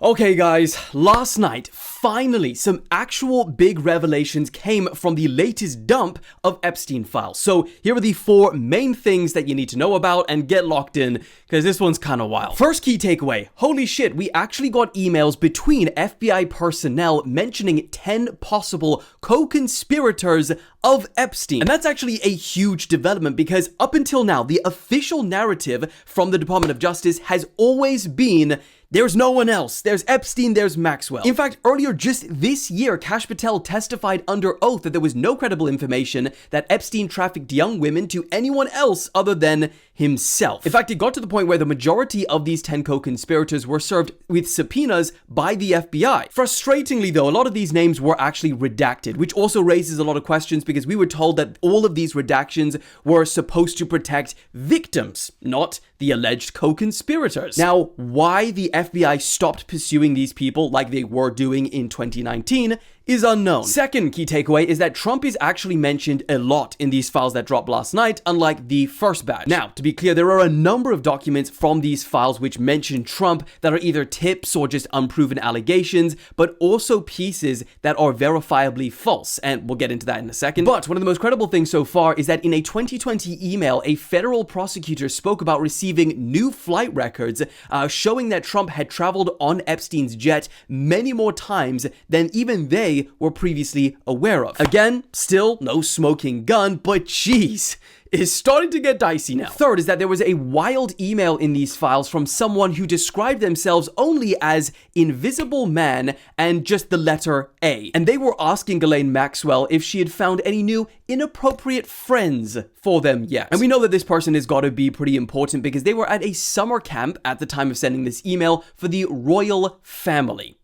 Okay guys, last night, finally, some actual big revelations came from the latest dump of Epstein files. So here are the 4 main things that you need to know about and get locked in, because this one's kind of wild. First key takeaway, holy shit, we actually got emails between FBI personnel mentioning 10 possible co-conspirators of Epstein. And that's actually a huge development because up until now, the official narrative from the Department of Justice has always been there's no one else. There's Epstein, there's Maxwell. In fact, earlier just this year, Kash Patel testified under oath that there was no credible information that Epstein trafficked young women to anyone else other than himself. In fact, it got to the point where the majority of these 10 co-conspirators were served with subpoenas by the FBI. Frustratingly though, a lot of these names were actually redacted, which also raises a lot of questions because we were told that all of these redactions were supposed to protect victims, not the alleged co-conspirators. Now, why the FBI stopped pursuing these people like they were doing in 2019 is unknown. Second key takeaway is that Trump is actually mentioned a lot in these files that dropped last night, unlike the first batch. Now, to be clear, there are a number of documents from these files which mention Trump that are either tips or just unproven allegations, but also pieces that are verifiably false, and we'll get into that in a second. But one of the most credible things so far is that in a 2020 email, a federal prosecutor spoke about receiving new flight records showing that Trump had traveled on Epstein's jet many more times than even they were previously aware of. Again, still no smoking gun, but geez, it's starting to get dicey now. Third is that there was a wild email in these files from someone who described themselves only as Invisible Man and just the letter A. And they were asking Ghislaine Maxwell if she had found any new inappropriate friends for them yet. And we know that this person has got to be pretty important because they were at a summer camp at the time of sending this email for the royal family.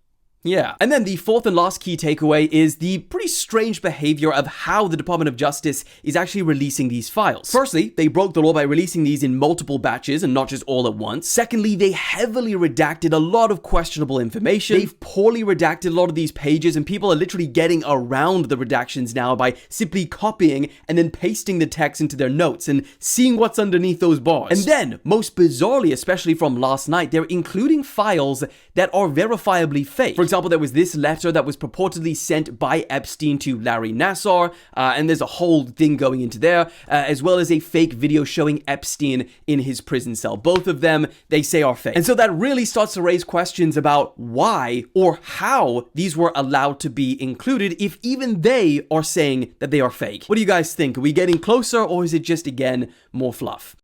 Yeah. And then the fourth and last key takeaway is the pretty strange behavior of how the Department of Justice is actually releasing these files. Firstly, they broke the law by releasing these in multiple batches and not just all at once. Secondly, they heavily redacted a lot of questionable information. They've poorly redacted a lot of these pages, and people are literally getting around the redactions now by simply copying and then pasting the text into their notes and seeing what's underneath those bars. And then, most bizarrely, especially from last night, they're including files that are verifiably fake. For example, there was this letter that was purportedly sent by Epstein to Larry Nassar, and there's a whole thing going into there, as well as a fake video showing Epstein in his prison cell. Both of them, they say, are fake. And so that really starts to raise questions about why or how these were allowed to be included if even they are saying that they are fake. What do you guys think? Are we getting closer, or is it just, again, more fluff?